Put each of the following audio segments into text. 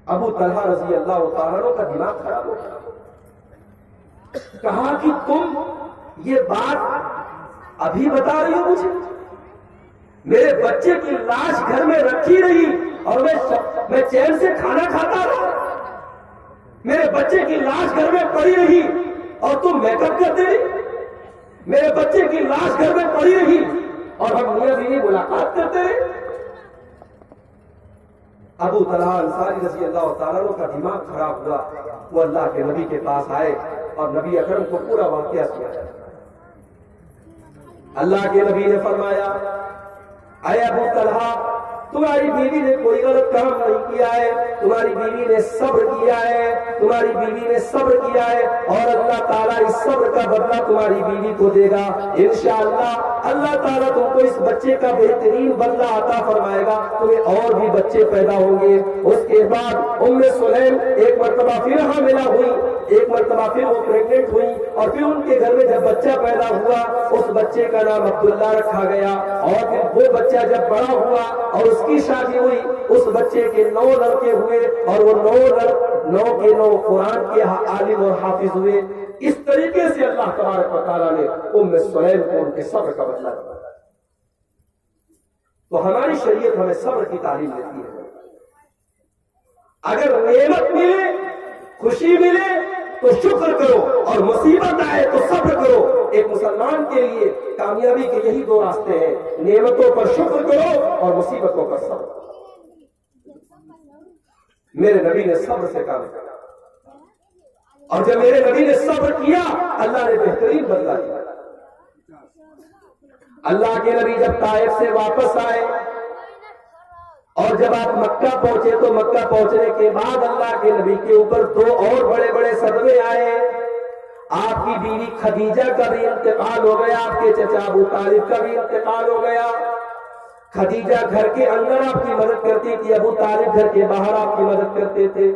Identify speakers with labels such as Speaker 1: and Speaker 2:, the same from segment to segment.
Speaker 1: ابو طلحہ رضی اللہ تعالیٰ عنہ کا دماغ خراب ہو گیا. کہا کہ تم یہ بات ابھی بتا رہی ہو مجھے؟ میرے بچے کی لاش گھر میں رکھی رہی اور میں چین سے کھانا کھاتا رہا. میرے بچے کی لاش گھر میں پڑی رہی اور تم میک اپ کرتے رہی. میرے بچے کی لاش گھر میں پڑی رہی اور ہم میاں بیوی ملاقات کرتے رہے. ابو طلحہ انصاری رضی اللہ تعالیٰ عنہ کا دماغ خراب ہوا. وہ اللہ کے نبی کے پاس آئے اور نبی اکرم کو پورا واقعہ سنایا. اللہ کے نبی نے فرمایا اے ابو طلحہ تمہاری بیوی نے کوئی غلط کام نہیں کیا ہے. تمہاری بیوی نے صبر کیا ہے. تمہاری بیوی نے صبر کیا ہے اور اللہ تعالیٰ اس صبر کا بدلہ تمہاری بیوی کو دے گا انشاءاللہ. اللہ تعالیٰ تم کو اس بچے کا بہترین بدلہ عطا فرمائے گا. تمہیں اور بھی بچے پیدا ہوں گے. اس کے بعد ام سلیم ایک مرتبہ پھر حاملہ ہوئی. ایک مرتبہ پھر وہ پریگننٹ ہوئی اور پھر ان کے گھر میں جب بچہ پیدا ہوا اس بچے کا نام عبداللہ رکھا گیا. اور پھر وہ بچہ جب بڑا ہوا اور اس کی شادی ہوئی اس بچے کے 9 لڑکے ہوئے اور وہ 9 کے 9 قرآن کے عالم اور حافظ ہوئے. اس طریقے سے اللہ تبارک و تعالیٰ نے ام سلیم کو ان کے صبر کا بدلہ دیا. تو ہماری شریعت ہمیں صبر کی تعلیم دیتی ہے. اگر نعمت ملے خوشی ملے تو شکر کرو اور مصیبت آئے تو صبر کرو. ایک مسلمان کے لیے کامیابی کے یہی 2 راستے ہیں. نعمتوں پر شکر کرو اور مصیبتوں پر صبر کرو. میرے نبی نے صبر سے کام کیا اور جب میرے نبی نے صبر کیا اللہ نے بہترین بدلہ دیا. اللہ کے نبی جب طائف سے واپس آئے اور جب آپ مکہ پہنچے تو مکہ پہنچنے کے بعد اللہ کے نبی کے اوپر 2 اور بڑے بڑے صدمے آئے. آپ کی بیوی خدیجہ کا بھی انتقال ہو گیا. آپ کے چچا ابو طالب کا بھی انتقال ہو گیا. خدیجہ گھر کے اندر آپ کی مدد کرتی تھی. ابو طالب گھر کے باہر آپ کی مدد کرتے تھے.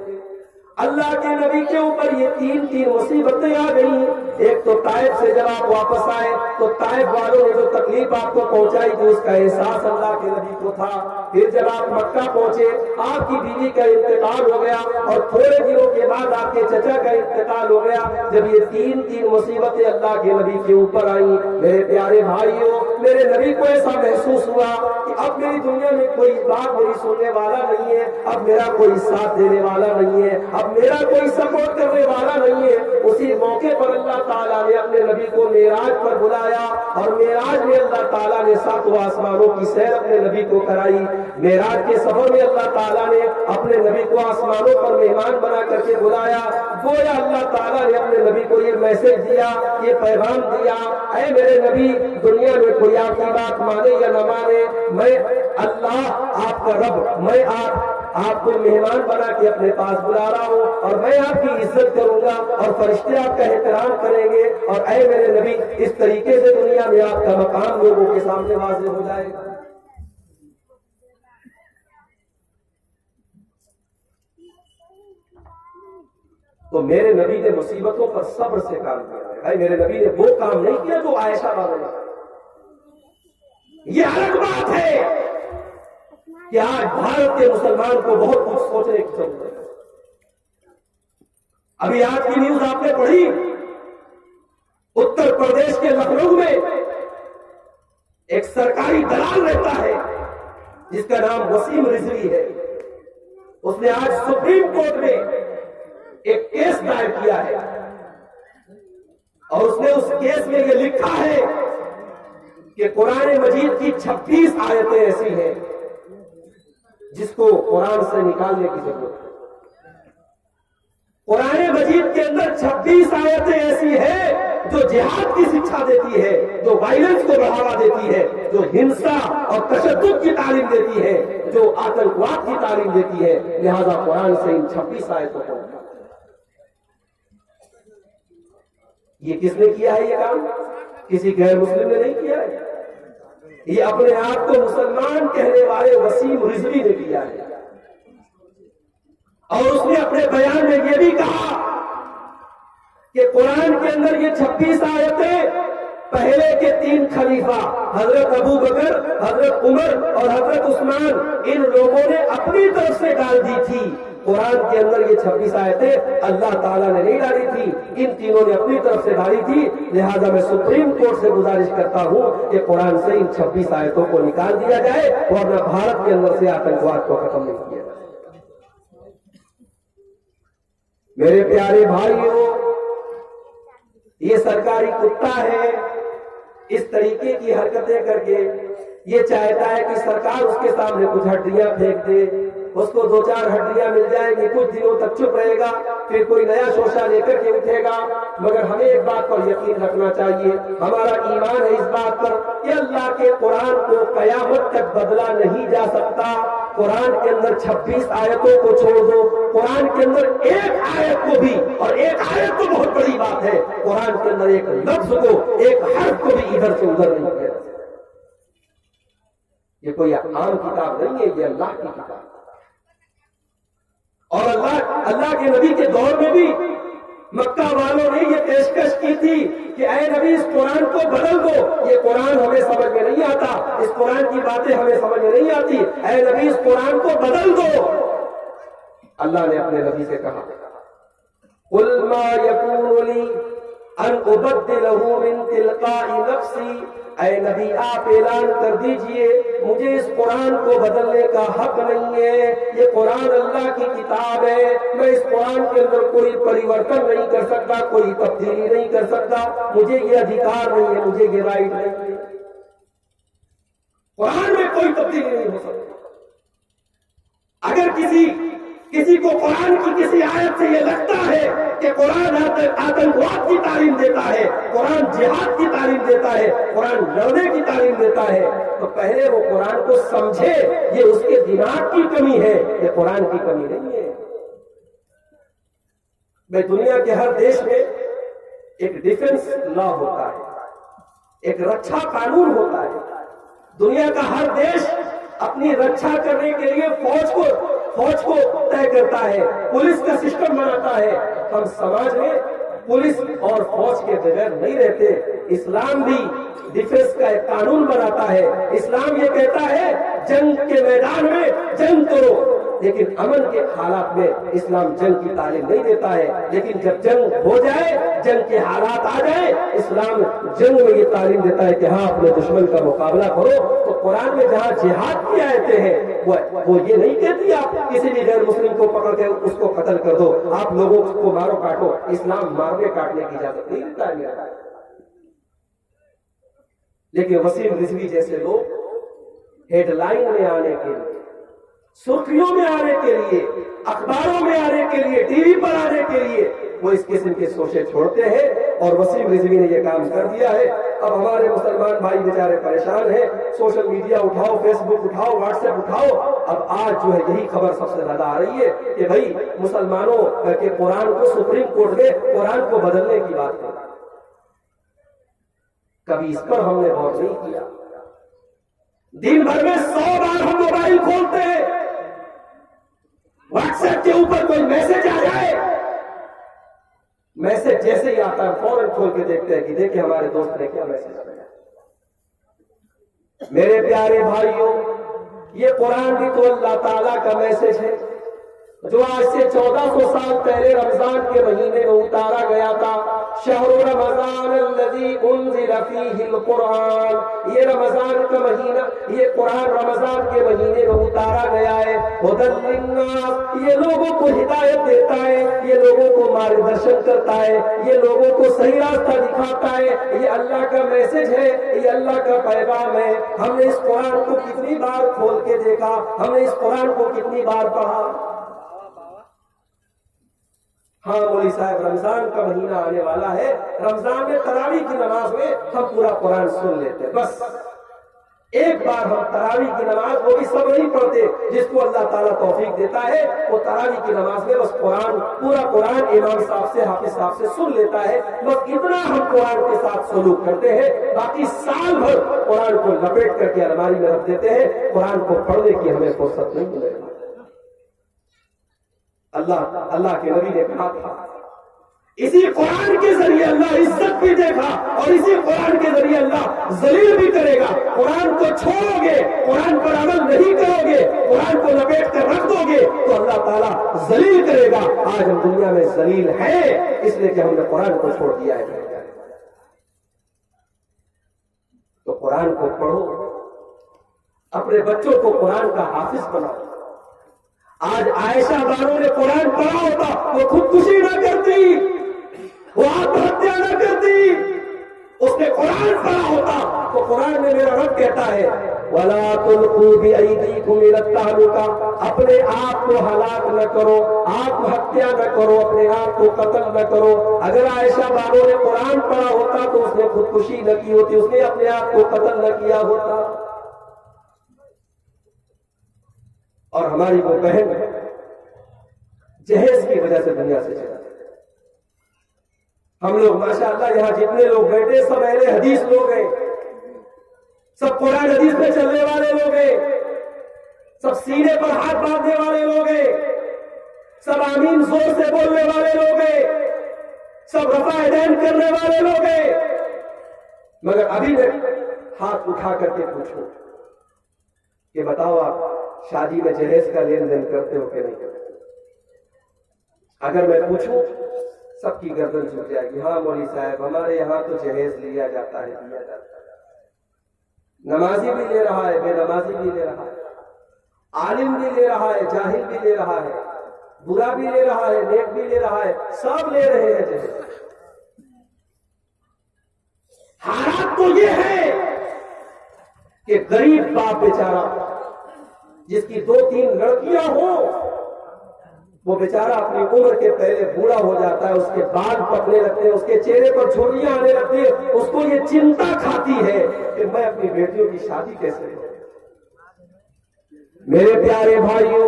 Speaker 1: اللہ کے نبی کے اوپر یہ 3 مصیبتیں آ گئی. ایک تو طائف سے جب آپ واپس آئے تو طائف والوں نے جو تکلیف آپ کو پہنچائی تھی اس کا احساس اللہ کے نبی کو تھا. پھر جب آپ مکہ پہنچے آپ کی بیوی کا انتقال ہو گیا اور تھوڑے دنوں کے بعد آپ کے چچا کا انتقال ہو گیا. جب یہ 3 مصیبتیں اللہ کے نبی کے اوپر آئیں میرے پیارے بھائیوں میرے نبی کو ایسا محسوس ہوا کہ اب میری دنیا میں کوئی بات میری سننے والا نہیں ہے. اب میرا کوئی ساتھ دینے والا نہیں ہے. اب میرا کوئی سپورٹ کرنے والا نہیں ہے. اسی موقع پر اللہ تعالیٰ نے اپنے نبی کو معراج پر بلایا اور معراج میں اللہ تعالیٰ نے 7 آسمانوں کی سیر اپنے نبی کو کرائی. معراج کے سفر میں اللہ تعالیٰ نے اپنے نبی کو آسمانوں پر مہمان بنا کر کے بلایا. گویا اللہ تعالیٰ نے اپنے نبی کو یہ میسج دیا یہ پیغام دیا اے میرے نبی دنیا میں کوئی آپ کی بات مانے یا نہ مانے میں اللہ آپ کا رب میں آپ کو مہمان بنا کے اپنے پاس بلا رہا ہوں اور میں آپ کی عزت کروں گا اور فرشتے آپ کا احترام کریں گے. اور اے میرے نبی اس طریقے سے دنیا میں آپ کا مقام لوگوں کے سامنے واضح ہو جائے گا. تو میرے نبی نے مصیبتوں پر صبر سے کام کیا. اے میرے نبی نے وہ کام نہیں کیا جو عائشہ نے. یہ الگ بات ہے کہ آج بھارت کے مسلمان کو بہت کچھ سوچنے کی ضرورت ہے. ابھی آج کی نیوز آپ نے پڑھی اتر پردیش کے لکھنؤ میں ایک سرکاری دلال رہتا ہے جس کا نام وسیم رضوی ہے. اس نے آج سپریم کورٹ میں ایک کیس دائر کیا ہے اور اس نے اس کیس میں یہ لکھا ہے کہ قرآن مجید کی 26 آیتیں ایسی ہیں جس کو قرآن سے نکالنے کی ضرورت ہے. قرآن مجید کے اندر 26 آیتیں ایسی ہیں جو جہاد کی شکشا دیتی ہے جو وائلنس کو بڑھاوا دیتی ہے جو ہنسا اور تشدد کی تعلیم دیتی ہے جو آتنکواد کی تعلیم دیتی ہے. لہذا قرآن سے ان 26 آیتوں کو یہ کس نے کیا ہے یہ کام؟ کسی غیر مسلم نے نہیں کیا ہے. یہ اپنے آپ کو مسلمان کہنے والے وسیم رضوی نے کیا ہے. اور اس نے اپنے بیان میں یہ بھی کہا کہ قرآن کے اندر یہ 26 آیتیں پہلے کے 3 خلیفہ حضرت ابو بکر حضرت عمر اور حضرت عثمان ان لوگوں نے اپنی طرف سے ڈال دی تھی. قرآن کے اندر یہ 26 آیتیں اللہ تعالیٰ نے نہیں ڈالی تھی، ان تینوں نے اپنی طرف سے ڈالی تھی۔ لہذا میں سپریم کورٹ سے گزارش کرتا ہوں کہ قرآن سے ان 26 آیتوں کو نکال دیا جائے، ورنہ بھارت کے اندر سے آتنکواد کو ختم نہیں کیا جائے۔ میرے پیارے بھائیوں، یہ سرکاری کتا ہے، اس طریقے کی حرکتیں کر کے یہ چاہتا ہے کہ سرکار اس کے سامنے کچھ ہڈیاں پھینک دے، اس کو 2-4 ہڈیاں مل جائیں گی، کچھ دنوں تک چپ رہے گا، پھر کوئی نیا شوشہ لے کر کے اٹھے گا۔ مگر ہمیں ایک بات پر یقین رکھنا چاہیے، ہمارا ایمان ہے اس بات پر کہ اللہ کے قرآن کو قیامت تک بدلا نہیں جا سکتا۔ قرآن کے اندر 26 آیتوں کو چھوڑ دو، قرآن کے اندر ایک آیت کو بھی، اور ایک آیت تو بہت بڑی بات ہے، قرآن کے اندر ایک لفظ کو، ایک حرف کو بھی ادھر سے ادھر نہیں کیا۔ یہ کوئی عام کتاب نہیں ہے، یہ اللہ کی کتاب ہے۔ اور اللہ کے نبی کے دور میں بھی مکہ والوں نے یہ پیشکش کی تھی کہ اے نبی اس قرآن کو بدل دو، یہ قرآن ہمیں سمجھ میں نہیں آتا، اس قرآن کی باتیں ہمیں سمجھ میں نہیں آتی، اے نبی اس قرآن کو بدل دو۔ اللہ نے اپنے نبی سے کہا قُلْ مَا يَكُونُ لِي أَنْ أُبَدِّلَهُ مِنْ تِلْقَاءِ نَفْسِي، اے نبی آپ اعلان کر دیجئے مجھے اس قرآن کو بدلنے کا حق نہیں ہے، یہ قرآن اللہ کی کتاب ہے، میں اس قرآن کے اندر کوئی پریورتن نہیں کر سکتا، کوئی تبدیلی نہیں کر سکتا، مجھے یہ ادھیکار نہیں ہے، مجھے یہ رائٹ نہیں ہے، قرآن میں کوئی تبدیلی نہیں ہو سکتی۔ اگر کسی کو قرآن کی کسی آیت سے یہ لگتا ہے کہ قرآن آتنکواد کی تعلیم دیتا ہے، قرآن جہاد کی تعلیم دیتا ہے، قرآن لڑنے کی تعلیم دیتا ہے، تو پہلے وہ قرآن کو سمجھے، یہ اس کے دماغ کی کمی ہے، یہ قرآن کی کمی نہیں ہے۔ میں دنیا کے ہر دیش میں ایک ڈیفنس لا ہوتا ہے، ایک رکشا قانون ہوتا ہے۔ دنیا کا ہر دیش اپنی رکشا کرنے کے لیے فوج کو طے کرتا ہے، پولیس کا سسٹم بناتا ہے۔ ہم سماج میں پولیس اور فوج کے بغیر نہیں رہتے۔ اسلام بھی ڈیفنس کا ایک قانون بناتا ہے۔ اسلام یہ کہتا ہے جنگ کے میدان میں جنگ کرو، لیکن امن کے حالات میں اسلام جنگ کی تعلیم نہیں دیتا ہے۔ لیکن جب جنگ ہو جائے، جنگ کے حالات آ جائے، اسلام جنگ میں یہ تعلیم دیتا ہے کہ ہاں اپنے دشمن کا مقابلہ کرو۔ تو قرآن میں جہاں جہاد کی آیتیں ہیں وہ یہ نہیں کہتی آپ کسی بھی غیر مسلم کو پکڑ کے اس کو قتل کر دو، آپ لوگوں کو مارو کاٹو۔ اسلام مارنے کاٹنے کی اجازت نہیں دیتا ہے میرا۔ لیکن وسیم رضوی جیسے لوگ ہیڈ لائن میں آنے کے لیے، سرخیوں میں آنے کے لیے، اخباروں میں آنے کے لیے، ٹی وی پر آنے کے لیے وہ اس قسم کے سوچے چھوڑتے ہیں، اور وسیم رضوی نے یہ کام کر دیا ہے۔ اب ہمارے مسلمان بھائی بیچارے پریشان ہیں، سوشل میڈیا اٹھاؤ، فیس بک اٹھاؤ، واٹس ایپ اٹھاؤ، اب آج جو ہے یہی خبر سب سے زیادہ آ رہی ہے کہ بھائی مسلمانوں کے قرآن کو سپریم کورٹ میں قرآن کو بدلنے کی بات ہے۔ کبھی اس پر ہم نے غور نہیں کیا۔ دن بھر میں 100 بار ہم موبائل کھولتے ہیں، واٹس ایپ کے اوپر کوئی میسج آ جائے، میسج جیسے ہی آتا ہے فوراً کھول کے دیکھتے ہیں کہ دیکھیں ہمارے دوست نے کیا میسج آیا۔ میرے پیارے بھائیوں، یہ قرآن بھی تو اللہ تعالیٰ کا میسج ہے جو آج سے 1400 سال پہلے رمضان کے مہینے میں اتارا گیا تھا۔ شہر رمضان الذی انزل فیہ القرآن، یہ رمضان کا مہینہ، یہ قرآن رمضان کے مہینے میں اتارا گیا ہے۔ ھدی للناس، یہ لوگوں کو ہدایت دیتا ہے، یہ لوگوں کو مارگدرشن کرتا ہے، یہ لوگوں کو صحیح راستہ دکھاتا ہے۔ یہ اللہ کا میسج ہے، یہ اللہ کا پیغام ہے۔ ہم نے اس قرآن کو کتنی بار کھول کے دیکھا، ہم نے اس قرآن کو کتنی بار پڑھا۔ ہاں مولوی صاحب رمضان کا مہینہ آنے والا ہے، رمضان میں تراویح کی نماز میں ہم پورا قرآن سن لیتے ہیں، بس ایک بار ہم تراویح کی نماز، وہ بھی سب نہیں پڑھتے، جس کو اللہ تعالیٰ توفیق دیتا ہے وہ تراویح کی نماز میں بس پورا قرآن امام صاحب سے، حافظ صاحب سے سن لیتا ہے، بس اتنا ہم قرآن کے ساتھ سلوک کرتے ہیں۔ باقی سال بھر قرآن کو لپیٹ کر کے الماری میں رکھ دیتے ہیں، قرآن کو پڑھنے کی ہمیں فرصت نہیں ملے گی۔ اللہ کے نبی نے کہا تھا اسی قرآن کے ذریعے اللہ عزت بھی دیکھا اور اسی قرآن کے ذریعے اللہ ذلیل بھی کرے گا. قرآن کو چھوڑو گے, قرآن پر عمل نہیں کرو گے, قرآن کو لپیٹ کر رکھ دو گے تو اللہ تعالیٰ ذلیل کرے گا. آج ہم دنیا میں ذلیل ہیں اس لیے کہ ہم نے قرآن کو چھوڑ دیا ہے. تو قرآن کو پڑھو, اپنے بچوں کو قرآن کا حافظ بناؤ. آج عائشہ بانو نے قرآن پڑھا ہوتا وہ خودکشی نہ کرتی, وہ آتم ہتیا نہ کرتی. اس نے قرآن پڑھا ہوتا تو قرآن میں میرا رب کہتا ہے وَلَا تُلْقُوا بِأَيْدِيكُمْ إِلَى التَّهْلُكَةِ, اپنے آپ کو ہلاک نہ کرو, آتم ہتیا نہ کرو, اپنے آپ کو قتل نہ کرو. اگر عائشہ بانو نے قرآن پڑھا ہوتا تو اس نے خودکشی نہ کی ہوتی, اس نے اپنے آپ کو قتل نہ کیا ہوتا. اور ہماری وہ بہن جہیز کی وجہ سے دنیا سے چلا. ہم لوگ ماشاءاللہ یہاں جتنے لوگ بیٹھے سب اہل حدیث لوگ ہیں, سب قرآن حدیث پہ چلنے والے لوگ ہیں, سب سینے پر ہاتھ باندھنے والے لوگ ہیں, سب آمین زور سے بولنے والے لوگ ہیں, سب رفع یدین کرنے والے لوگ ہیں. مگر ابھی میں ہاتھ اٹھا کر کے پوچھوں کہ بتاؤ آپ شادی میں جہیز کا لین دین کرتے ہو کہ نہیں کرتے؟ اگر میں پوچھوں سب کی گردن جھک جائے گی. ہاں مولوی صاحب ہمارے یہاں تو جہیز لیا جاتا ہے, لیا جاتا ہے. نمازی بھی لے رہا ہے, بے نمازی بھی لے رہا ہے, عالم بھی لے رہا ہے, جاہل بھی لے رہا ہے, برا بھی لے رہا ہے, نیک بھی لے رہا ہے, سب لے رہے ہیں جہیز. حالات تو یہ ہے کہ غریب باپ بیچارہ جس کی 2-3 لڑکیاں ہوں وہ بیچارہ اپنی عمر کے پہلے بوڑھا ہو جاتا ہے, اس کے بال پکنے لگتے ہیں, اس کے چہرے پر جھریاں آنے لگتی ہیں. اس کو یہ چنتا کھاتی ہے کہ میں اپنی بیٹیوں کی شادی کیسے کروں. میرے پیارے بھائیوں,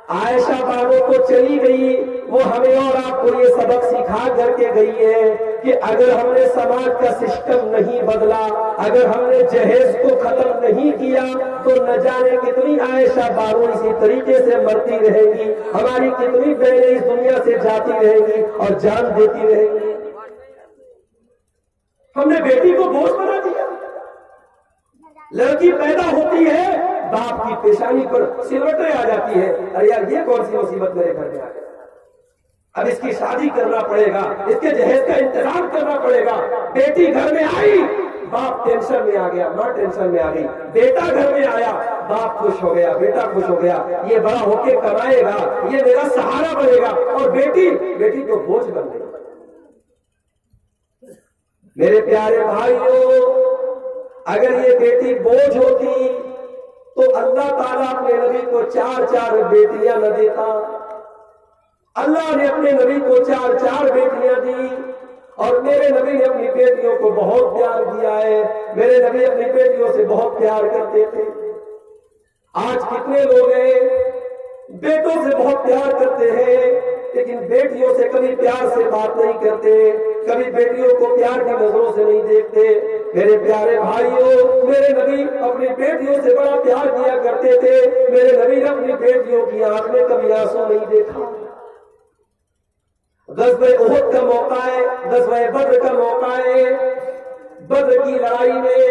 Speaker 1: عائشہ بانو تو چلی گئی, وہ ہمیں اور آپ کو یہ سبق سکھا کر کے گئی ہے کہ اگر ہم نے سماج کا سسٹم نہیں بدلا, اگر ہم نے جہیز کو ختم نہیں کیا تو نہ جانے کتنی عائشہ بانو اسی طریقے سے مرتی رہے گی, ہماری کتنی بہنیں اس دنیا سے جاتی رہیں گی اور جان دیتی رہیں گی. ہم نے بیٹی کو بوجھ بنا دیا. لڑکی پیدا ہوتی ہے باپ کی پیشانی پر سلوٹیں آ جاتی ہے, ارے یار یہ کون سی مصیبت میرے گھر میں آ گئی, اب اس کی شادی کرنا پڑے گا, اس کے جہیز کا انتظام کرنا پڑے گا. بیٹی گھر میں آئی, باپ ٹینشن میں آ گیا, ماں ٹینشن میں آ گئی. بیٹا گھر میں آیا, باپ خوش ہو گیا, بیٹا خوش ہو گیا, یہ بڑا ہو کے کمائے گا, یہ میرا سہارا بنے گا. اور بیٹی تو بوجھ بن گئی. میرے پیارے بھائیوں, اگر یہ بیٹی بوجھ ہوتی تو اللہ تعالیٰ اپنے نبی کو 4 بیٹیاں نہ دیتا. اللہ نے اپنے نبی کو 4 بیٹیاں دی, اور میرے نبی نے اپنی بیٹیوں کو بہت پیار دیا ہے. میرے نبی اپنی بیٹیوں سے بہت پیار کرتے تھے. آج کتنے لوگ ہیں بیٹوں سے بہت پیار کرتے ہیں لیکن بیٹیوں سے کبھی پیار سے بات نہیں کرتے, کبھی بیٹیوں کو پیار کی نظروں سے نہیں دیکھتے. میرے پیارے بھائیوں, میرے نبی اپنی بیٹیوں سے بڑا پیار کیا کرتے تھے. میرے نبی نے اپنی بیٹیوں کی آنکھ میں کبھی آنسو نہیں دیکھا. غزوہ احد کا موقع ہے, غزوہ بدر کا موقع ہے. بدر کی لڑائی میں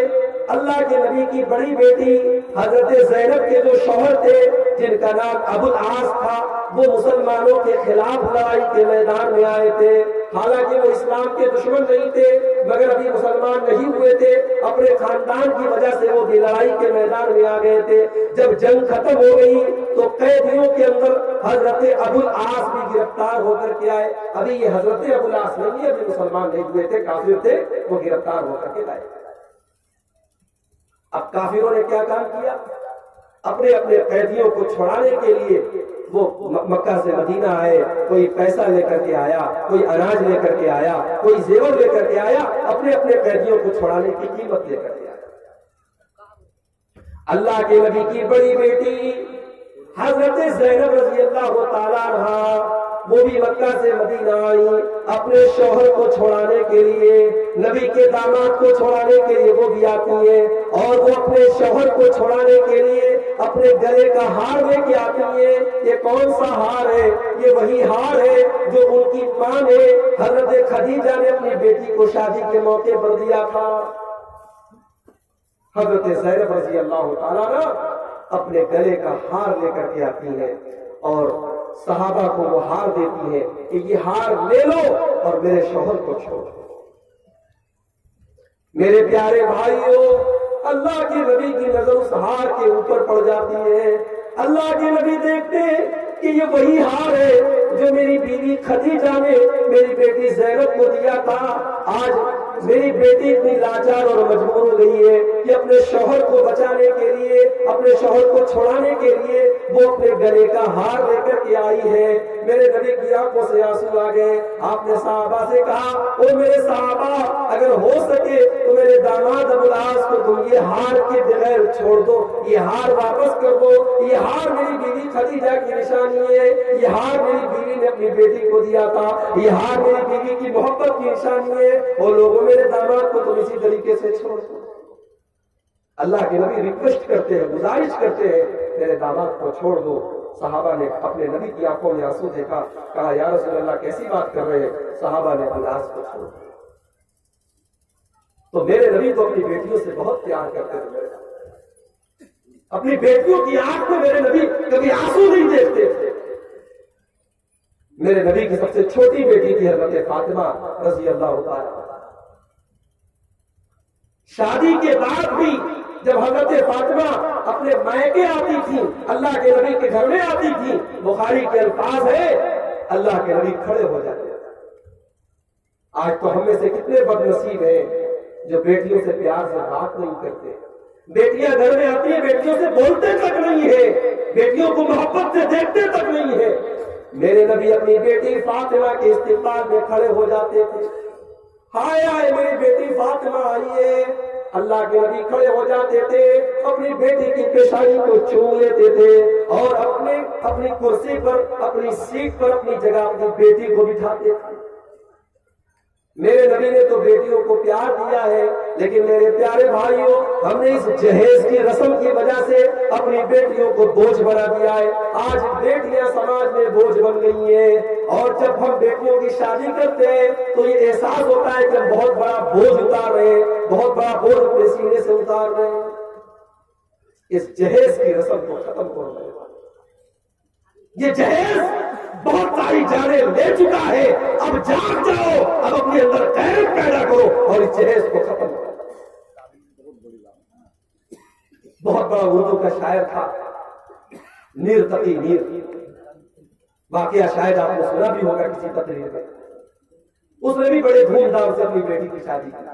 Speaker 1: اللہ کے نبی کی بڑی بیٹی حضرت زینب کے جو شوہر تھے جن کا نام ابو العاص تھا, وہ مسلمانوں کے خلاف لڑائی کے میدان میں آئے تھے. حالانکہ وہ اسلام کے دشمن نہیں تھے مگر ابھی مسلمان نہیں ہوئے تھے, اپنے خاندان کی وجہ سے وہ بھی لڑائی کے میدان میں آ گئے تھے. جب جنگ ختم ہو گئی تو قیدیوں کے اندر حضرت ابو العاص بھی گرفتار ہو کر کے آئے. ابھی یہ حضرت ابو العاص نہیں ہے, ابھی مسلمان نہیں ہوئے تھے, کافر تھے, وہ گرفتار ہو کر کے آئے. اب کافروں نے کیا کام کیا, اپنے قیدیوں کو چھڑانے کے لیے وہ مکہ سے مدینہ آئے. کوئی پیسہ لے کر کے آیا, کوئی اناج لے کر کے آیا, کوئی زیور لے کر کے آیا, اپنے قیدیوں کو چھڑانے کی قیمت لے کر کے آیا. اللہ کے نبی کی بڑی بیٹی حضرت زینب رضی اللہ تعالیٰ عنہا وہ بھی مکہ سے مدینہ آئی اپنے شوہر کو چھوڑانے کے لیے, نبی کے داماد کو چھوڑانے کے لیے وہ بھی آتی ہیں, اور وہ اپنے شوہر کو چھوڑانے کے لیے اپنے گلے کا ہار لے کے آتی ہیں. یہ کون سا ہار ہے؟ یہ وہی ہار ہے جو ان کی ماں نے حضرت خدیجہ نے اپنی بیٹی کو شادی کے موقع پر دیا تھا. حضرت زینب رضی اللہ تعالیٰ عنہ اپنے گلے کا ہار لے کر کے آتی ہیں اور صحابہ کو وہ ہار دیتی ہیں کہ یہ ہار لے لو اور میرے شوہر کو چھوڑ دو. میرے پیارے بھائیوں، اللہ کے نبی کی نظر اس ہار کے اوپر پڑ جاتی ہے. اللہ کے نبی دیکھتے ہیں کہ یہ وہی ہار ہے جو میری بیوی خدیجہ نے میری بیٹی زینب کو دیا تھا. آج میری بیٹی اتنی لاچار اور مجبور ہو گئی ہے کہ اپنے شوہر کو بچانے کے لیے، اپنے شوہر کو چھڑانے کے لیے وہ اپنے گلے کا ہار لے کر کے آئی ہے. میرے نبی کی آنکھوں سے آنسو آ گئے. آپ نے صحابہ سے کہا، او میرے صحابہ، اگر ہو سکے تو میرے داماد ابو العاص کو تم یہ ہار کے بغیر چھوڑ دو، یہ ہار واپس کر دو. یہ ہار میری بیوی خدیجہ کی نشانی ہے. یہ ہار میری بیوی نے اپنی بیٹی کو دیا تھا. یہ ہار میری بیوی کی محبت کی نشانی ہے. اور لوگوں میرے داماد کو تم اسی طریقے سے چھوڑ دو. اللہ کے نبی ریکویسٹ کرتے ہیں، گزارش کرتے ہیں، میرے داماد کو چھوڑ دو. صحابہ نے اپنے نبی کی آنکھوں میں آنسو دیکھا، کہا یا رسول اللہ کیسی بات کر رہے ہیں؟ صحابہ نے العاص کو چھوڑ دیا. تو میرے نبی تو اپنی بیٹیوں سے بہت پیار کرتے تھے. اپنی بیٹیوں کی آنکھ میں میرے نبی کبھی آنسو نہیں دیکھتے تھے. میرے نبی کی سب سے چھوٹی بیٹی تھی حضرت فاطمہ رضی اللہ تعالیٰ. شادی کے بعد بھی جب حضرت فاطمہ اپنے مائکے آتی تھی، اللہ کے نبی کے گھر میں آتی تھی، بخاری کے الفاظ ہے اللہ کے نبی کھڑے ہو جاتے. آج تو ہم میں سے کتنے بد نصیب ہیں جو بیٹیوں سے پیار سے بات نہیں کرتے. بیٹیاں گھر میں آتی ہیں، بیٹیوں سے بولتے تک نہیں ہے، بیٹیوں کو محبت سے دیکھتے تک نہیں ہے. میرے نبی اپنی بیٹی فاطمہ کے استقبال میں کھڑے ہو جاتے تھے. ہائے ہائے میری بیٹی فاطمہ آئی ہے. اللہ کے نبی کھڑے ہو جاتے تھے، اپنی بیٹی کی پیشانی کو چوم لیتے تھے اور اپنی کرسی پر، اپنی سیٹ پر اپنی جگہ اپنی بیٹی کو بٹھاتے تھے. میرے نبی نے تو بیٹیوں کو پیار دیا ہے، لیکن میرے پیارے بھائیوں، ہم نے اس جہیز کی رسم کی وجہ سے اپنی بیٹیوں کو بوجھ بنا دیا ہے. آج بیٹیاں سماج میں بوجھ بن گئی ہیں، اور جب ہم بیٹیوں کی شادی کرتے ہیں تو یہ احساس ہوتا ہے کہ ہم بہت بڑا بوجھ اتار رہے ہیں، بہت بڑا بوجھ اپنے سینے سے اتار رہے ہیں. اس جہیز کی رسم کو ختم کرو. یہ جہیز بہت ساری جانیں لے چکا ہے. اب جاگ جاؤ، اب اپنے اندر غیرت پیدا کرو اور اس جہیز کو ختم کرو. بہت بڑا اردو کا شاعر تھا میر تقی میر. واقعہ شاید آپ نے سنا بھی ہوگا کسی تقریر میں. اس نے بھی بڑے دھوم دھام سے اپنی بیٹی کی شادی کی.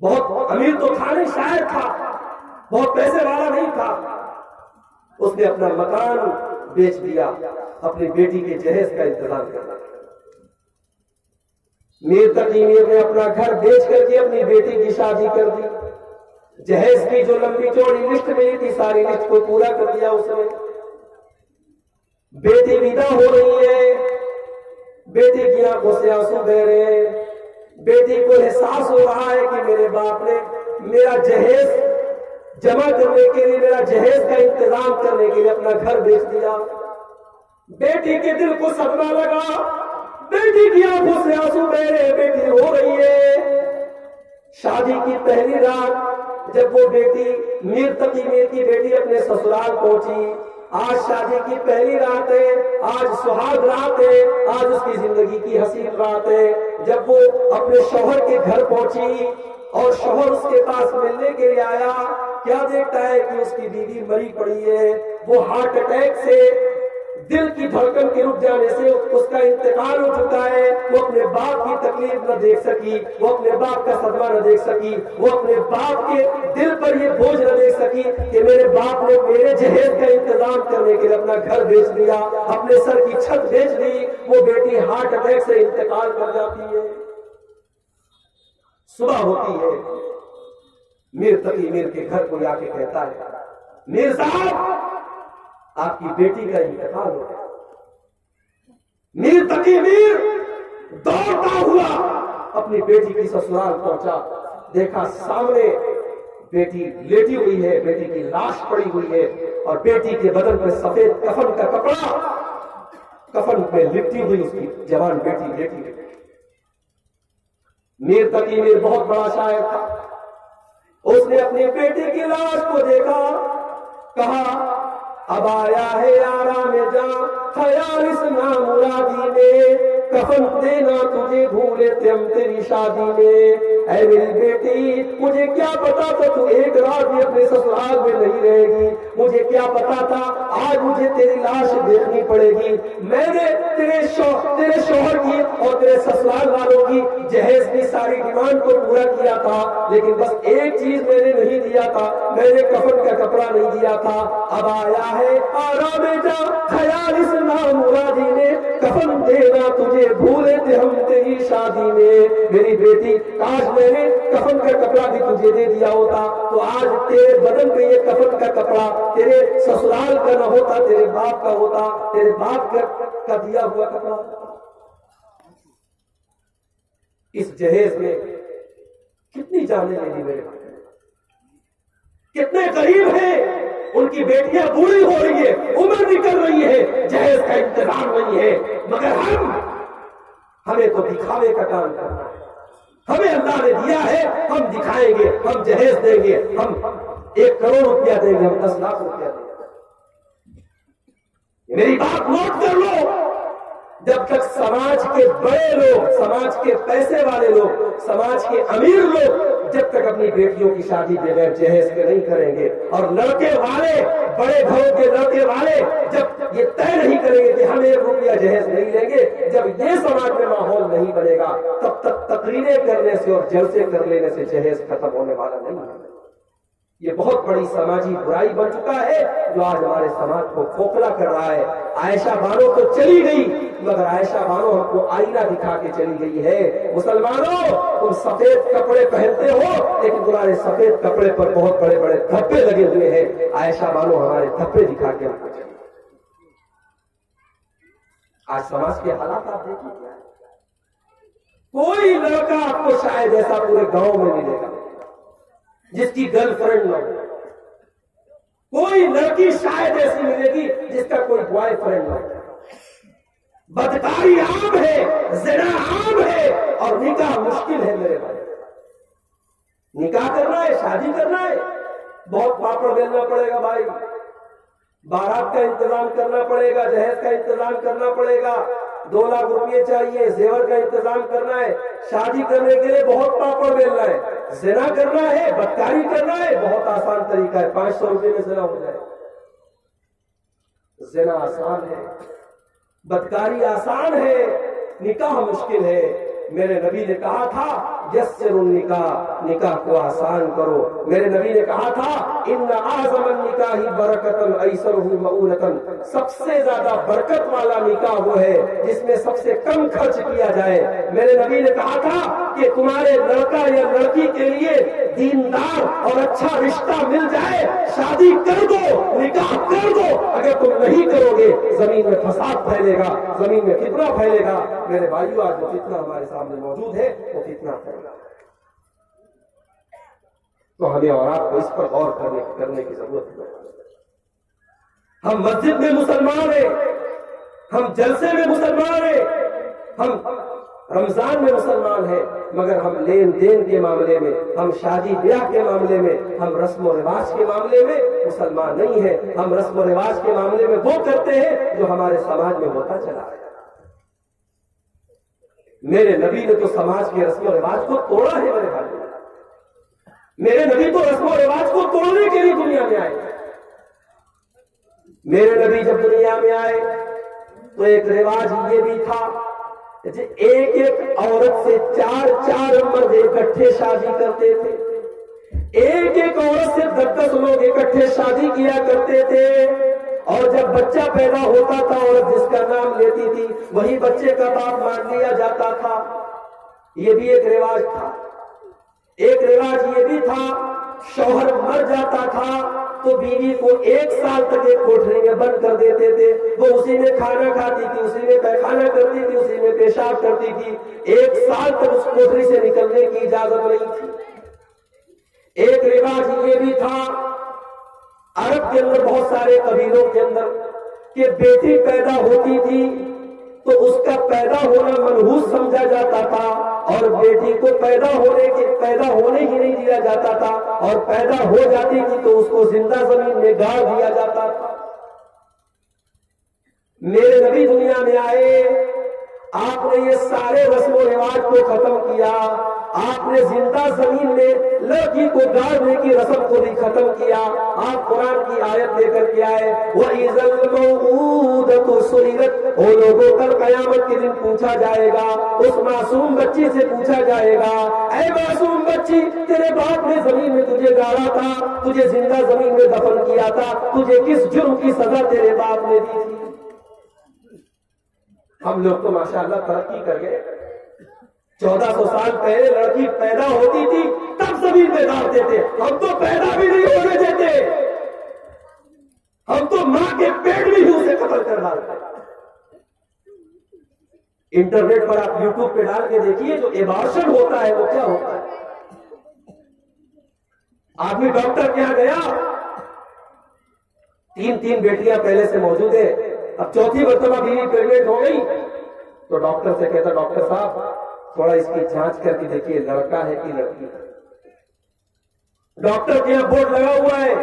Speaker 1: بہت امیر تو تھا نہیں، شاعر تھا، بہت پیسے والا نہیں تھا. اس نے اپنا مکان بیچ دیا اپنی بیٹی کے جہیز کا انتظام کرنا. میر تقی میر نے اپنا گھر بیچ کر کے اپنی بیٹی کی شادی کر دی. جہیز کی جو لمبی چوڑی لسٹ ملی تھی ساری لسٹ کو پورا کر دیا اس نے. بیٹی ودا ہو رہی ہے، بیٹی کی آنکھوں سے آنسو بہ رہے ہیں. بیٹی کو احساس ہو رہا ہے کہ میرے باپ نے میرا جہیز جمع کرنے کے لیے، میرا جہیز کا انتظام کرنے کے لیے اپنا گھر بیچ دیا. بیٹی کے دل کو صدمہ لگا، بیٹی کی آنکھوں سے آنسو بہ رہے، بیٹی رو رہی ہے. شادی کی پہلی رات جب وہ بیٹی میر تقی میر کی بیٹی اپنے سسرال پہنچی، آج شادی کی پہلی رات ہے، آج سہاگ رات ہے، آج اس کی زندگی کی حسین رات ہے. جب وہ اپنے شوہر کے گھر پہنچی اور شوہر اس کے پاس ملنے کے لیے آیا، کیا دیکھتا ہے کہ اس کی بیوی مری پڑی ہے. وہ ہارٹ اٹیک سے، دل کی دھڑکن کے رک جانے سے اس کا انتقال ہو چکا ہے. وہ اپنے باپ کی تکلیف نہ دیکھ سکی، وہ اپنے باپ کا صدمہ نہ دیکھ سکی، وہ اپنے باپ کے دل پر یہ بوجھ نہ دیکھ سکی کہ میرے باپ نے میرے جہیز کا انتظام کرنے کے لیے اپنا گھر بیچ دیا، اپنے سر کی چھت بیچ دی. وہ بیٹی ہارٹ اٹیک سے انتقال کر جاتی ہے. صبح ہوتی ہے، میر تقی میر کے گھر کو جا کے کہتا ہے، میر صاحب آپ کی بیٹی کا انتقال ہو گیا. میر تقی میر دوڑتا ہوا اپنی بیٹی کی سسرال پہنچا. دیکھا سامنے بیٹی لیٹی ہوئی ہے، بیٹی کی لاش پڑی ہوئی ہے، اور بیٹی کے بدن پہ سفید کفن کا کپڑا، کفن پہ لپٹی ہوئی اس کی جوان بیٹی لیٹی ہوئی۔ میر تقی میر بہت بڑا شاعر تھا، اس نے اپنی بیٹی کی لاش کو دیکھا، کہا اب آیا ہے آرام جاں خیال اس نامرادی میں، کفن دینا تجھے بھولے تھے ہم تیری شادی میں۔ اے میری بیٹی مجھے کیا پتا تھا تو ایک رات بھی اپنے سسرال میں نہیں رہے گی، مجھے کیا پتا تھا آج مجھے تیری لاش دیکھنی پڑے گی۔ میں نے تیرے شوہر کی اور تیرے سسرال والوں کی جہیز کی ساری ڈیمانڈ کو پورا کیا تھا، لیکن بس ایک چیز میں نے نہیں دیا تھا، میں نے کفن کا کپڑا نہیں دیا تھا۔ اب آیا ہے آرام جا خیال اس نامرادی میں، کفن دینا تجھے بھولے تھے ہم تیری شادی میں۔ میری بیٹی کاش میں نے کفن کا کپڑا بھی تجھے دے دیا ہوتا تو آج تیرے بدن پہ یہ کفن کا کپڑا تیرے سسرال کا نہ ہوتا، تیرے باپ کا ہوتا، تیرے باپ کا دیا ہوا کپڑا۔ اس جہیز میں کتنی جانیں لے لی میرے بھائی، کتنے غریب ہیں، ان کی بیٹیاں بوڑھی ہو رہی ہے، عمر نکل رہی ہے، جہیز کا انتظام نہیں ہے، مگر ہمیں تو دکھاوے کا کام کرنا ہے۔ ہمیں اللہ نے دیا ہے، ہم دکھائیں گے، ہم جہیز دیں گے، ہم 1 کروڑ روپیہ دیں گے، ہم 10 لاکھ روپیہ دیں گے۔ میری بات نوٹ کر لو، جب تک سماج کے بڑے لوگ، سماج کے پیسے والے لوگ، سماج کے امیر لوگ جب تک اپنی بیٹیوں کی شادی بغیر جہیز کے نہیں کریں گے، اور لڑکے والے، بڑے گھروں کے لڑکے والے جب یہ طے نہیں کریں گے کہ ہم 1 روپیہ جہیز نہیں لیں گے، جب یہ سماج میں ماحول نہیں بنے گا تب تک تقریریں کرنے سے اور جلسے کر لینے سے جہیز ختم ہونے والا نہیں ہے۔ یہ بہت بڑی سماجی برائی بن چکا ہے جو آج ہمارے سماج کو کھوکھلا کر رہا ہے۔ عائشہ بانو تو چلی گئی، مگر عائشہ بانو ہم کو آئینہ دکھا کے چلی گئی ہے۔ مسلمانوں تم سفید کپڑے پہنتے ہو لیکن تمہارے سفید کپڑے پر بہت بڑے بڑے دھبے لگے ہوئے ہیں۔ عائشہ بانو ہمارے دھبے دکھا کے ہم کو چلی گئی۔ آج سماج کے حالات آپ دیکھیں، کوئی لڑکا آپ کو شاید ایسا پورے گاؤں میں ملے گا جس کی گرل فرینڈ نہ ہو، کوئی لڑکی شاید ایسی ملے گی جس کا کوئی بوائے فرینڈ نہ ہو۔ بدکاری عام ہے، زنا عام ہے، اور نکاح مشکل ہے میرے بھائی۔ نکاح کرنا ہے، شادی کرنا ہے، بہت پاپڑ بیلنا پڑے گا بھائی، بارات کا انتظام کرنا پڑے گا، جہیز کا انتظام کرنا پڑے گا، 2 لاکھ روپئے چاہیے، زیور کا انتظام کرنا ہے، شادی کرنے کے لیے بہت پاپڑ بیلنا ہے، زنا کرنا ہے، بدکاری کرنا ہے، بہت آسان طریقہ ہے، 500 روپئے میں زنا ہو جائے۔ زنا آسان ہے، بدکاری آسان ہے، نکاح مشکل ہے۔ میرے نبی نے کہا تھا یسر النکاح، نکاح کو آسان کرو۔ میرے نبی نے کہا تھا ان اعظم النکاح برکتن ایسرہ مؤونتن، سب سے زیادہ برکت والا نکاح وہ ہے جس میں سب سے کم خرچ کیا جائے۔ میرے نبی نے کہا تھا کہ تمہارے لڑکا یا لڑکی کے لیے دیندار اور اچھا رشتہ مل جائے، شادی کر دو، نکاح کر دو۔ اگر تم نہیں کرو گے زمین میں فساد پھیلے گا، زمین میں فتنہ پھیلے گا۔ میرے بھائیو آج وہ فتنہ ہمارے سامنے موجود ہے، وہ فتنہ پھیلا ہے، تو ہمیں اور آپ کو اس پر غور کرنے کی ضرورت ہے۔ ہم مسجد میں مسلمان ہیں، ہم جلسے میں مسلمان ہیں، ہم رمضان میں مسلمان ہیں، مگر ہم لین دین کے معاملے میں، ہم شادی بیاہ کے معاملے میں، ہم رسم و رواج کے معاملے میں مسلمان نہیں ہیں۔ ہم رسم و رواج کے معاملے میں وہ کرتے ہیں جو ہمارے سماج میں ہوتا چلا ہے۔ میرے نبی نے تو سماج کے رسم و رواج کو توڑا ہے میرے بھائی، میرے نبی تو رسم و رواج کو توڑنے کے لیے دنیا میں آئے۔ میرے نبی جب دنیا میں آئے تو ایک رواج یہ بھی تھا کہ ایک ایک عورت سے 4 مرد اکٹھے شادی کرتے تھے، ایک ایک عورت سے 10 لوگ اکٹھے شادی کیا کرتے تھے، اور جب بچہ پیدا ہوتا تھا عورت جس کا نام لیتی تھی وہی بچے کا باپ مان لیا جاتا تھا۔ یہ بھی ایک رواج تھا۔ ایک رواج یہ بھی تھا شوہر مر جاتا تھا تو بیوی کو 1 سال تک ایک کوٹھری میں بند کر دیتے تھے، وہ اسی میں کھانا کھاتی تھی، اسی میں پیخانہ کرتی تھی، اسی میں پیشاب کرتی تھی، 1 سال تک اس کوٹھری سے نکلنے کی اجازت نہیں تھی۔ ایک رواج یہ بھی تھا عرب کے اندر بہت سارے قبیلوں کے اندر کہ بیٹی پیدا ہوتی تھی تو اس کا پیدا ہونا منحوس سمجھا جاتا تھا اور بیٹی کو پیدا ہونے ہی نہیں دیا جاتا تھا اور پیدا ہو جاتی تھی تو اس کو زندہ زمین میں گاڑ دیا جاتا تھا. میرے نبی دنیا میں آئے, آپ نے یہ سارے رسم و رواج کو ختم کیا. آپ نے زندہ زمین میں لڑکی کو گاڑنے کی رسم کو بھی ختم کیا. آپ قرآن کی آیت لے کر کے آئے, وَإِذَا الْمَوْءُودَةُ سُئِلَتْ, وہ لوگوں کل قیامت کے دن پوچھا جائے گا, اس معصوم بچی سے پوچھا جائے گا, اے معصوم بچی, تیرے باپ نے زمین میں تجھے گاڑا تھا, تجھے زندہ زمین میں دفن کیا تھا, تجھے کس جرم کی سزا تیرے باپ نے دی تھی؟ ہم لوگ تو ماشاءاللہ ترقی کر گئے. 1400 سال پہلے لڑکی پیدا ہوتی تھی تب زمین میں ڈالتے تھے, ہم تو پیدا بھی نہیں ہونے دیتے, ہم تو ماں کے پیٹ میں ہی اسے قتل کر ڈالتے. انٹرنیٹ پر آپ یوٹیوب پہ ڈال کے دیکھیے جو ایبارشن ہوتا ہے وہ کیا ہوتا ہے. آدمی ڈاکٹر کے یہاں گیا, 3 بیٹیاں پہلے سے موجود ہیں, اب چوتھی مرتبہ بیوی پریگننٹ ہو گئی تو ڈاکٹر سے کہتا, ڈاکٹر صاحب تھوڑا اس کی جانچ کر کے دیکھیے لڑکا ہے کہ لڑکی ہے. ڈاکٹر کے یہاں بورڈ لگا ہوا ہے,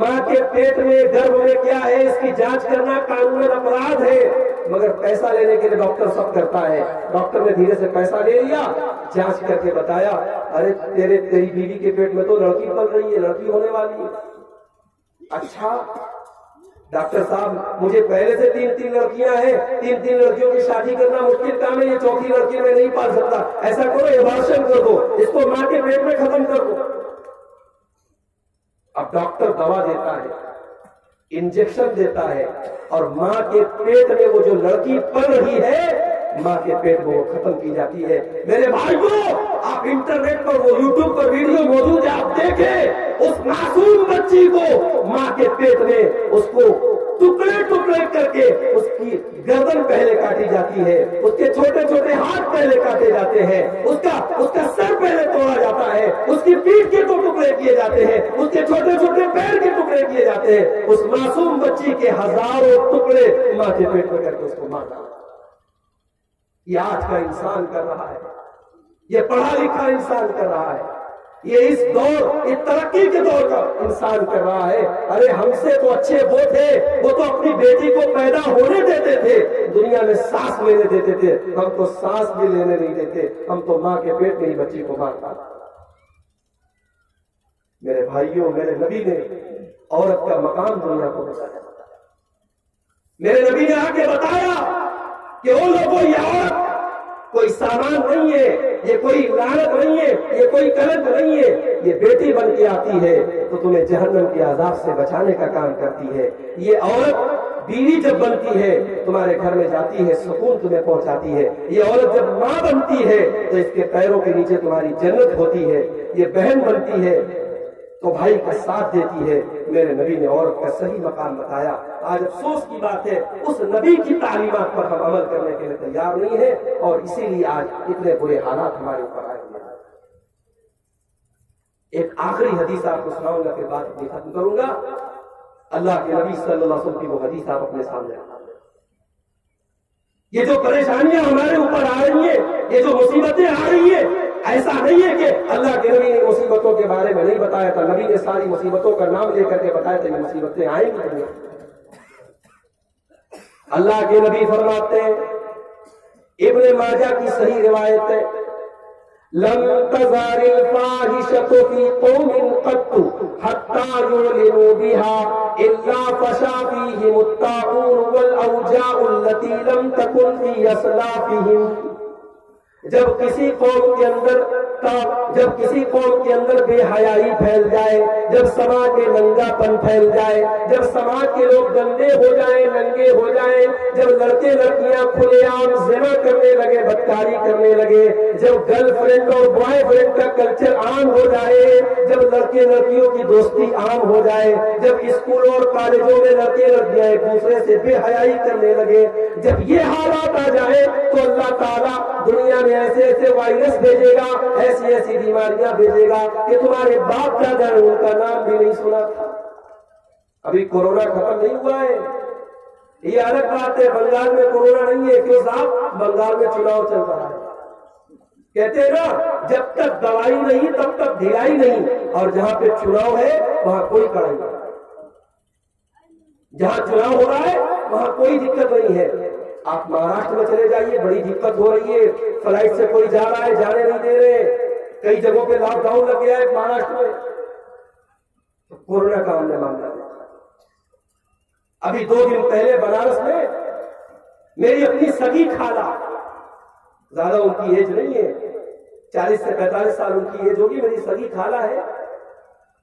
Speaker 1: ماں کے پیٹ میں گربھ میں کیا ہے اس کی جانچ کرنا قانون اپرادھ ہے, مگر پیسہ لینے کے لیے ڈاکٹر سب کرتا ہے. ڈاکٹر نے دھیرے سے پیسہ لے لیا, جانچ کر کے بتایا, ارے تیری بیوی کے پیٹ میں تو لڑکی پل رہی ہے, لڑکی ہونے والی ہے. اچھا ڈاکٹر صاحب مجھے پہلے سے 3 لڑکیاں ہیں, 3 لڑکیوں کی شادی کرنا مشکل کام ہے, یہ چوتھی لڑکی میں نہیں پال سکتا, ایسا کرو ایبارشن کر دو, اس کو ماں کے پیٹ میں ختم کر دو. اب ڈاکٹر دوا دیتا ہے, انجیکشن دیتا ہے, اور ماں کے پیٹ میں وہ جو لڑکی پل رہی ہے ماں کے پیٹ میں وہ ختم کی جاتی ہے. میرے بھائیوں, آپ انٹرنیٹ پر وہ یوٹیوب پر ویڈیو موجود ہے, آپ دیکھیں اس معصوم بچی کو ماں کے پیٹ میں اس کو ٹکڑے کر کے اس کی گردن پہلے کاٹی جاتی ہے, اس کے چھوٹے چھوٹے ہاتھ پہلے کاٹے جاتے ہیں, اس کا سر پہلے توڑا جاتا ہے, اس کی پیٹھ کے تو ٹکڑے کیے جاتے ہیں, اس کے چھوٹے چھوٹے پیر کے ٹکڑے کیے جاتے ہیں. اس معصوم بچی کے ہزاروں ٹکڑے ماں کے پیٹ میں کر کے اس کو مارا. یہ آج کا انسان کر رہا ہے, یہ پڑھا لکھا انسان کر رہا ہے, یہ اس دور, اس ترقی کے دور کا انسان کر رہا ہے. ارے ہم سے تو اچھے وہ تھے, وہ تو اپنی بیٹی کو پیدا ہونے دیتے تھے, دنیا میں سانس لینے دیتے تھے, ہم تو سانس بھی لینے نہیں دیتے, ہم تو ماں کے پیٹ میں ہی بچی کو مارتا. میرے بھائیوں, میرے نبی نے عورت کا مقام دنیا کو بتایا. میرے نبی نے آ کے بتایا کہ وہ لوگوں, یہ عورت کوئی سامان نہیں ہے, یہ کوئی لعنت نہیں ہے, یہ کوئی کلنک نہیں ہے, یہ بیٹی بن کے آتی ہے تو تمہیں جہنم کے عذاب سے بچانے کا کام کرتی ہے. یہ عورت بیوی جب بنتی ہے تمہارے گھر میں جاتی ہے, سکون تمہیں پہنچاتی ہے. یہ عورت جب ماں بنتی ہے تو اس کے پیروں کے نیچے تمہاری جنت ہوتی ہے. یہ بہن بنتی ہے تو بھائی کا ساتھ دیتی ہے. میرے نبی نے عورت کا صحیح مقام بتایا. آج افسوس کی بات ہے اس نبی کی تعلیمات پر ہم عمل کرنے کے لیے تیار نہیں ہے, اور اسی لیے آج اتنے برے حالات ہمارے اوپر آئے ہوئے ہیں. ایک آخری حدیث آپ کو سناؤں گا, پھر بات اپنی ختم کروں گا. اللہ کے نبی صلی اللہ علیہ وسلم کی وہ حدیث آپ اپنے سامنے رکھیں. یہ جو پریشانیاں ہمارے اوپر آ رہی ہیں, یہ جو مصیبتیں آ رہی ہیں, ایسا نہیں ہے کہ اللہ کے نبی نے مصیبتوں کے بارے میں نہیں بتایا تھا. نبی نے ساری مصیبتوں کا نام لے کر کے بتایا تھا, یہ مصیبتیں آئیں گی. اللہ کے نبی فرماتے ہیں, ابن ماجہ کی صحیح روایت ہے, لم تزال الفاحشة في قوم قط حتى يعلنوا بها إلا فشا فيهم الطاعون والأوجاع التي لم تكن في أسلافهم. جب کسی قوم کے اندر بے حیائی پھیل جائے, جب سماج میں ننگا پن پھیل جائے, جب سماج کے لوگ گندے ہو جائیں, ننگے ہو جائیں, جب لڑکے لڑکیاں کھلے عام زنا کرنے لگے, بدکاری کرنے لگے, جب گرل فرینڈ اور بوائے فرینڈ کا کلچر عام ہو جائے, جب لڑکے لڑکیوں کی دوستی عام ہو جائے, جب اسکولوں اور کالجوں میں لڑکے لڑکیاں ایک دوسرے سے بے حیائی کرنے لگے, جب یہ حالات آ جائے تو اللہ تعالیٰ دنیا میں ایسے ایسے وائرس بھیجے گا, ایسی ایسی بیماریاں بھیجے گا کہ تمہارے باپ دادا نے ان کا نام بھی نہیں سنا تھا۔ ابھی کورونا ختم نہیں ہوا ہے، یہ الگ بات ہے، بنگال میں کورونا نہیں ہے، کیوں صاحب؟ بنگال میں چناؤ چل رہا ہے۔ کہتے ہیں نا جب تک دوائی نہیں تب تک ڈھلائی نہیں، اور جہاں پہ چناؤ ہے وہاں کوئی کڑائی نہیں، جہاں چناؤ ہو رہا ہے وہاں کوئی دقت نہیں ہے۔ آپ مہاراشٹر میں چلے جائیے، بڑی دقت ہو رہی ہے، فلائٹ سے کوئی جا رہا ہے جانے نہیں دے رہے، کئی جگہوں پہ لاک ڈاؤن لگ گیا ہے مہاراشٹر میں، کورونا کا ہم نے معاملہ دیکھا۔ ابھی 2 دن پہلے بنارس میں میری اپنی سگی خالہ، زیادہ ان کی ایج نہیں ہے، 40 سے 45 سال ان کی ایج ہوگی، میری سگی خالہ ہے،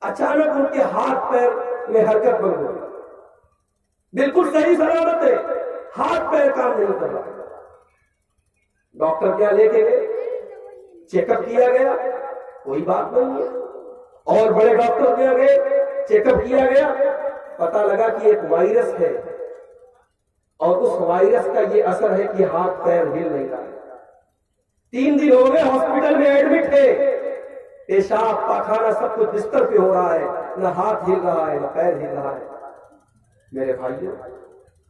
Speaker 1: اچانک ان کے ہاتھ پیر میں حرکت بند ہو گئی، بالکل صحیح سلامت ہے، ہاتھ پیر کام نہیں کر رہا۔ ڈاکٹر کیا لے کے گئے، چیک اپ کیا گیا، کوئی بات نہیں ہے، اور بڑے ڈاکٹر کیا گئے، چیک اپ کیا گیا، پتا لگا کہ ایک وائرس ہے، اور اس وائرس کا یہ اثر ہے کہ ہاتھ پیر ہل نہیں رہا۔ 3 دن ہو گئے ہاسپٹل میں ایڈمٹ ہے، پیشاب پاخانہ سب کچھ بستر پہ ہو رہا ہے، نہ ہاتھ ہل رہا ہے نہ پیر ہل رہا ہے۔ میرے بھائیوں،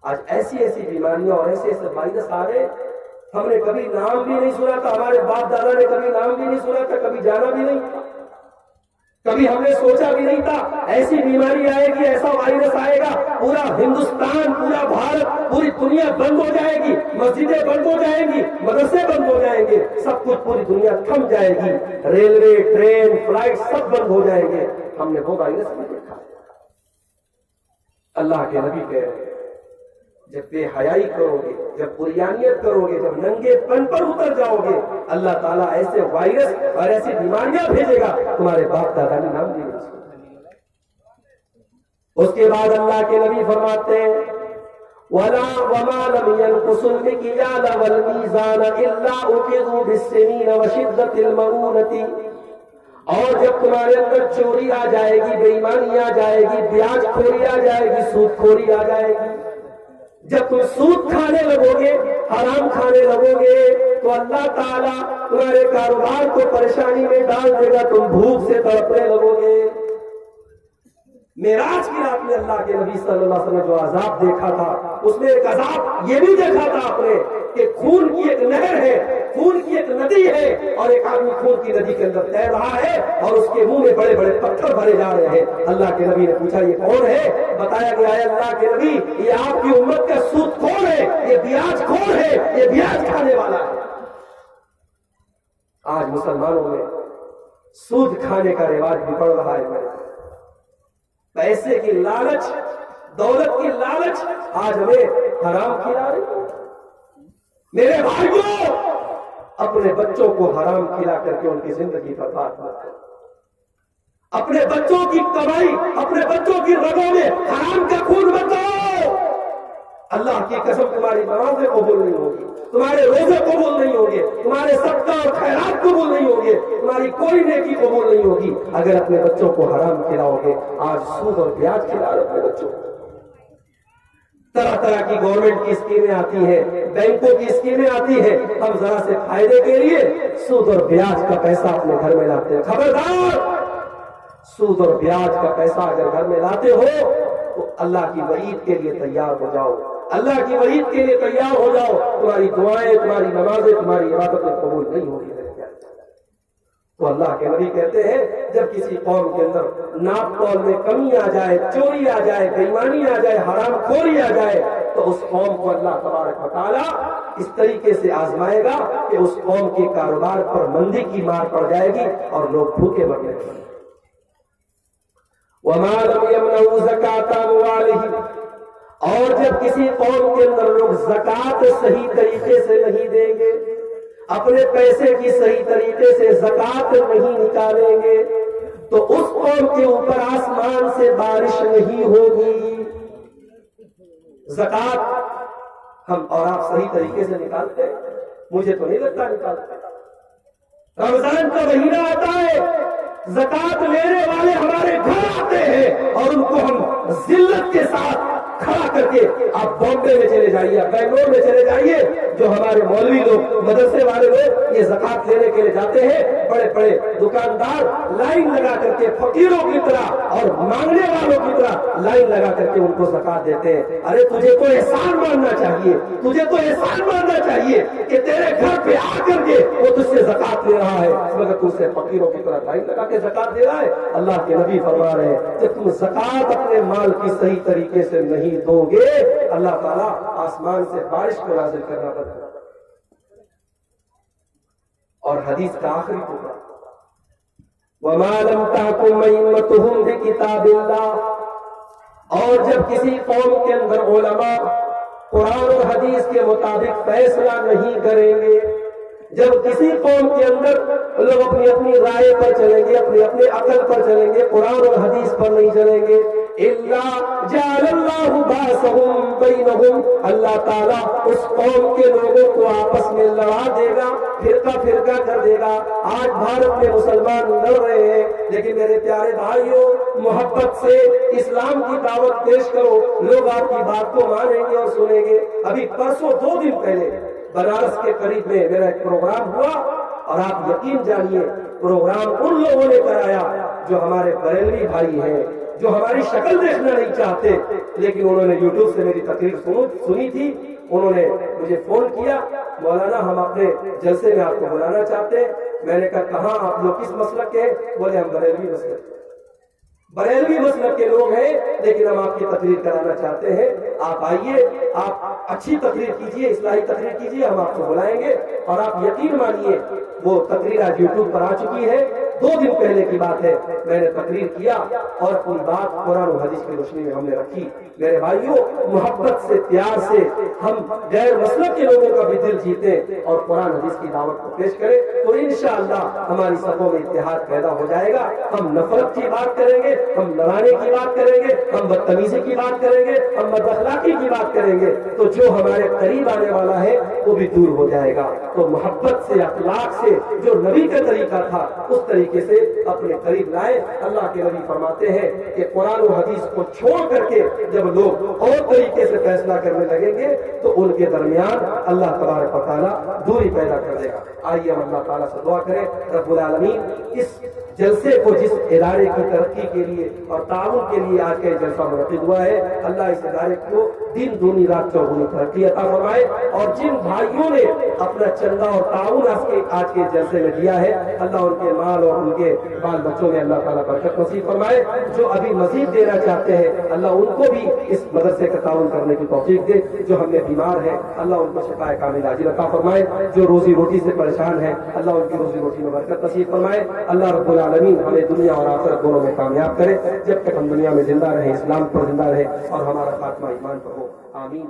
Speaker 1: آج ایسی ایسی بیماریاں اور ایسے ایسے وائرس آ رہے، ہم نے کبھی نام بھی نہیں سنا تھا، ہمارے باپ دادا نے کبھی نام بھی نہیں سنا تھا، کبھی جانا بھی نہیں تھا، کبھی ہم نے سوچا بھی نہیں تھا ایسی بیماری آئے گی، ایسا وائرس آئے گا، پورا ہندوستان، پورا بھارت، پوری دنیا بند ہو جائے گی، مسجدیں بند ہو جائیں گی، مدرسے بند ہو جائیں گے، سب کچھ پوری دنیا تھم جائے گی، ریلوے، ٹرین، فلائٹ سب بند ہو جائیں گے۔ ہم نے وہ وائرس نہیں دیکھا۔ اللہ کے نبی کہہ رہے ہیں جب بے حیائی کرو گے، جب بریانیت کرو گے، جب ننگے پن پر اتر جاؤ گے، اللہ تعالیٰ ایسے وائرس اور ایسی بیماریاں بھیجے گا تمہارے باپ دادا نے نام دیا۔ اس کے بعد اللہ کے نبی فرماتے ہیں وَمَا لَمْ يَنْقُصُ الْمِكْيَالَ وَالْمِيزَانَ إِلَّا أُخِذُوا بِالسِّنِينَ وَشِدَّةِ الْمَؤُونَةِ، اور جب تمہارے اندر چوری آ جائے گی، بے ایمانی آ جائے گی، بیاج خوری آ جائے گی، سود خوری آ جائے گی، جب تم سود کھانے لگو گے، حرام کھانے لگو گے، تو اللہ تعالیٰ تمہارے کاروبار کو پریشانی میں ڈال دے گا، تم بھوک سے تڑپنے لگو گے۔ معراج کی رات میں اللہ کے نبی صلی اللہ علیہ وسلم جو عذاب دیکھا تھا، اس میں ایک عذاب یہ بھی دیکھا تھا آپ نے کہ خون کی ایک نہر ہے، خون کی ایک ندی ہے، اور ایک آدمی خون کی ندی کے اندر تیر رہا ہے، اور اس کے منہ میں بڑے بڑے پتھر بھرے جا رہے ہیں۔ اللہ کے نبی نے پوچھا یہ کون ہے؟ بتایا گیا ہے اللہ کے نبی یہ آپ کی امت کا سود خور ہے، یہ بیاج خور ہے، یہ بیاج کھانے والا ہے۔ آج مسلمانوں میں سود کھانے کا رواج بھی بڑھ رہا ہے، پیسے کی لالچ، دولت کی لالچ آج ہمیں حرام کھلا رہی ہے۔ میرے بھائیوں، اپنے بچوں کو حرام کھلا کر کے ان کی زندگی برباد مت کرو، اپنے بچوں کی کمائی، اپنے بچوں کی رگوں میں حرام کا خون مت دو۔ اللہ کی قسم تمہاری نمازیں قبول نہیں ہوگی، تمہارے روزے قبول نہیں ہوگے، تمہارے صدقہ اور خیرات قبول نہیں ہوگے، تمہاری کوئی نیکی قبول نہیں ہوگی اگر اپنے بچوں کو حرام کھلاؤ گے۔ آج سود اور بیاج کھلا رہے اپنے بچوں کو۔ طرح طرح کی گورنمنٹ کی اسکیمیں آتی ہیں، بینکوں کی اسکیمیں آتی ہیں، ہم ذرا سے فائدے کے لیے سود اور بیاج کا پیسہ اپنے گھر میں لاتے ہیں۔ خبردار، سود اور بیاج کا پیسہ اگر گھر میں لاتے ہو تو اللہ کی وعید کے لیے تیار ہو جاؤ، اللہ کی وعید کے لیے تیار ہو جاؤ، تمہاری دعائیں، تمہاری نمازیں، تمہاری عبادتیں قبول نہیں ہوگی۔ تو اللہ کے نبی کہتے ہیں جب کسی قوم کے اندر ناپ تول میں کمی آ جائے، چوری آ جائے، بے ایمانی آ جائے، حرام خوری آ جائے، تو اس قوم کو اللہ تبارک و تعالیٰ اس طریقے سے آزمائے گا کہ اس قوم کے کاروبار پر مندی کی مار پڑ جائے گی اور لوگ بھوکے مرنے لگیں گے۔ وَمَا لَمْ يَمْنَعُوا زَكَاةَ أَمْوَالِهِمْ، اور جب کسی قوم کے اندر لوگ زکوٰۃ صحیح طریقے سے نہیں دیں گے، اپنے پیسے کی صحیح طریقے سے زکوٰۃ نہیں نکالیں گے، تو اس قوم کے اوپر آسمان سے بارش نہیں ہوگی۔ زکوٰۃ ہم اور آپ صحیح طریقے سے نکالتے ہیں؟ مجھے تو نہیں لگتا نکالتے۔ رمضان کا مہینہ آتا ہے، زکوٰۃ لینے والے ہمارے گھر آتے ہیں اور ان کو ہم ذلت کے ساتھ کھڑا کر کے آپ بامبے میں چلے جائیے، بنگلور میں چلے جائیے، جو ہمارے مولوی لوگ، مدرسے والے لوگ یہ زکات لینے کے لیے جاتے ہیں، بڑے بڑے دکاندار لائن لگا کر کے فقیروں کی طرح اور مانگنے والوں کی طرح لائن لگا کر کے ان کو زکات دیتے ہیں۔ ارے تجھے تو احسان ماننا چاہیے، تجھے تو احسان ماننا چاہیے کہ تیرے گھر پہ آ کر کے وہ تجھ سے زکات لے رہا ہے، مگر تجھ سے فقیروں کی طرح لائن لگا کے زکات دے رہا ہے۔ اللہ کے نبی فرما رہے ہیں کہ تم زکات اپنے مال کی صحیح طریقے سے نہیں دو گے، اللہ تعالیٰ آسمان سے بارش کو نازل کرنا بند کر۔ اور حدیث کا آخری ٹکڑا، وَمَا لَمْ تَحْكُمْ أَئِمَّتُهُمْ بِكِتَابِ اللَّهِ، اور جب کسی قوم کے اندر علماء قرآن اور حدیث کے مطابق فیصلہ نہیں کریں گے، جب کسی قوم کے اندر لوگ اپنی اپنی رائے پر چلیں گے، اپنی اپنی عقل پر چلیں گے، قرآن اور حدیث پر نہیں چلیں گے، إِلَّا جَعَلَ اللَّهُ بَعْثَهُمْ بَيْنَهُمْ، اللہ تعالیٰ اس قوم کے لوگوں کو آپس میں لڑا دے گا، فرقہ فرقہ کر دے گا۔ آج بھارت میں مسلمان لڑ رہے ہیں، لیکن میرے پیارے بھائیوں، محبت سے اسلام کی دعوت پیش کرو، لوگ آپ کی بات کو مانیں گے اور سنیں گے۔ ابھی پرسوں 2 دن پہلے بنارس کے قریب میں میرا ایک پروگرام ہوا، اور آپ یقین جانیے پروگرام ان لوگوں نے کرایا جو ہمارے بریلوی بھائی ہیں، جو ہماری شکل دیکھنا نہیں چاہتے، لیکن انہوں نے یوٹیوب سے میری تقریر سنی تھی، انہوں نے مجھے فون کیا، مولانا ہم اپنے جلسے میں آپ کو بلانا چاہتے ہیں۔ میں نے کہا کہاں آپ لوگ کس مسلک کے؟ بولے ہم بریلوی مسلک کے لوگ ہیں، لیکن ہم آپ کی تقریر کرانا چاہتے ہیں، آپ آئیے، آپ اچھی تقریر کیجئے، اصلاحی تقریر کیجئے، ہم آپ کو بلائیں گے۔ اور آپ یقین مانیے وہ تقریر آج یوٹیوب پر آ چکی ہے، 2 دن پہلے کی بات ہے، میں نے تقریر کیا اور کوئی بات قرآن و حدیث کی روشنی میں ہم نے رکھی۔ میرے بھائیوں، محبت سے، پیار سے ہم غیر مسلک کے لوگوں کا بھی دل جیتے اور قرآن حدیث کی دعوت کو پیش کریں تو انشاءاللہ ہماری صفوں میں اتحاد پیدا ہو جائے گا۔ ہم نفرت کی بات کریں گے، ہم لڑانے کی بات کریں گے، ہم بدتمیزی کی بات کریں گے، ہم بد اخلاقی کی بات کریں گے، تو جو ہمارے قریب آنے والا ہے وہ بھی دور ہو جائے گا۔ تو محبت سے، اخلاق سے، جو نبی کا طریقہ تھا اس طریقے سے اپنے قریب لائے۔ اللہ کے نبی فرماتے ہیں کہ قرآن و حدیث کو چھوڑ کر کے جب لوگ اور طریقے سے فیصلہ کرنے لگیں گے تو ان کے درمیان اللہ تبارک و تعالیٰ دوری پیدا کر دے گا۔ آئیے ہم اللہ تعالیٰ سے دعا کریں، رب العالمین اس جلسے کو، جس ادارے کی ترقی کے لیے اور تعاون کے لیے آج کا جلسہ منعقد ہوا ہے، اللہ اس ادارے کو دن دونی رات چوگنی ترقی عطا فرمائے، اور جن بھائیوں نے اپنا چندہ اور تعاون آج کے جلسے میں دیا ہے، اللہ ان کے مال اور ان کے بال بچوں میں اللہ تعالیٰ برکت نصیب فرمائے۔ جو ابھی مزید دینا چاہتے ہیں اللہ ان کو بھی اس مدرسے کا تعاون کرنے کی توفیق دے۔ جو ہم نے بیمار ہیں اللہ ان کو شفا کامل عاجل عطا فرمائے۔ جو روزی روٹی سے پریشان ہیں اللہ ان کی روزی روٹی میں برکت نصیب فرمائے۔ اللہ رب العالمین ہمیں دنیا اور آخرت دونوں میں کامیاب کرے۔ جب تک ہم دنیا میں زندہ رہیں، اسلام پر زندہ رہے اور ہمارا خاتمہ ایمان پر ہو، آمین۔